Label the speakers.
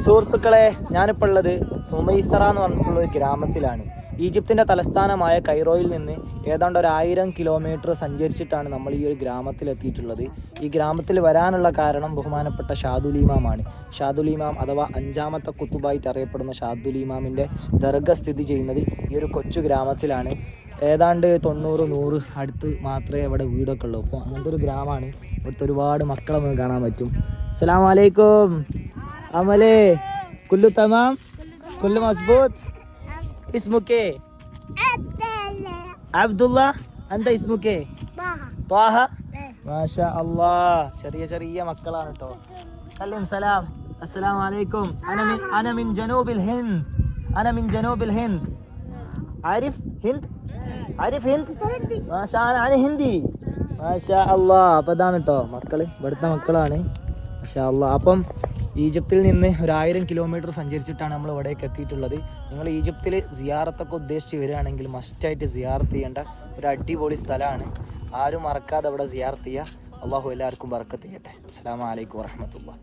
Speaker 1: സുഹൃത്തുക്കളെ, ഞാനിപ്പോൾ ഉള്ളത് ഹുമൈസറ എന്ന് പറഞ്ഞിട്ടുള്ള ഒരു ഗ്രാമത്തിലാണ്. ഈജിപ്തിൻ്റെ തലസ്ഥാനമായ കൈറോയിൽ നിന്ന് ഏതാണ്ട് 1000 കിലോമീറ്റർ സഞ്ചരിച്ചിട്ടാണ് നമ്മൾ ഈ ഒരു ഗ്രാമത്തിലെത്തിയിട്ടുള്ളത്. ഈ ഗ്രാമത്തിൽ വരാനുള്ള കാരണം ബഹുമാനപ്പെട്ട ഷാദുൽ ഇമാമാണ്. ഷാദുൽ ഇമാം അഥവാ 5ാമത്തെ കുത്തുബായിട്ട് അറിയപ്പെടുന്ന ഷാദുൽ ഇമാമിൻ്റെ ദർഗ സ്ഥിതി ചെയ്യുന്നത് ഈ ഒരു കൊച്ചു ഗ്രാമത്തിലാണ്. ഏതാണ്ട് 90-100 അടുത്ത് മാത്രമേ ഇവിടെ വീടൊക്കെ ഉള്ളൂ. അപ്പോൾ അങ്ങനത്തെ ഒരു ഗ്രാമമാണ്. ഇവിടുത്തെ ഒരുപാട് മക്കളെ നമുക്ക് കാണാൻ പറ്റും. അസ്സലാമു അലൈക്കും. അമലേ കുല്ലു തമാം കുല്ലു മസ്ബൂത്ത്. ഇസ്മുക്കെ അബ്ദുള്ള. അന്ത ഇസ്മുക്കെ ത്വാഹ. മാഷാ അല്ലാഹ്. ചെറിയ ചെറിയ മക്കളാണ് കേട്ടോ. സലം സലാം. അസ്സലാമു അലൈക്കും. അന മിൻ ജനൂബിൽ ഹിന്ദ്. അന മിൻ ജനൂബിൽ ഹിന്ദ്. ആരിഫ് ഹിന്ദ്? ആരിഫ് ഹിന്ദ്? മാഷാ അന ഹിന്ദി. മാഷാ അല്ലാഹ്. അപ്പോൾ ഇതാണ് കേട്ടോ മക്കൾ, ഇവിടുത്തെ മക്കളാണ്. മാഷാ അല്ലാഹ്. അപ്പം ഈജിപ്തിൽ നിന്ന് 1000 കിലോമീറ്റർ സഞ്ചരിച്ചിട്ടാണ് നമ്മൾ ഇവിടേക്ക് എത്തിയിട്ടുള്ളത്. നിങ്ങൾ ഈജിപ്തിൽ സിയാറത്തൊക്കെ ഉദ്ദേശിച്ച് വരികയാണെങ്കിൽ മസ്റ്റായിട്ട് സിയാറത്ത് ചെയ്യേണ്ട ഒരു അടിപൊളി സ്ഥലമാണ്. ആരും മറക്കാതെ ഇവിടെ സിയാറത്ത് ചെയ്യുക. അള്ളാഹു എല്ലാവർക്കും ബർക്കത്ത് ചെയ്യട്ടെ. അസ്സലാമു അലൈക്കും വറഹ്മത്തുള്ളാഹി.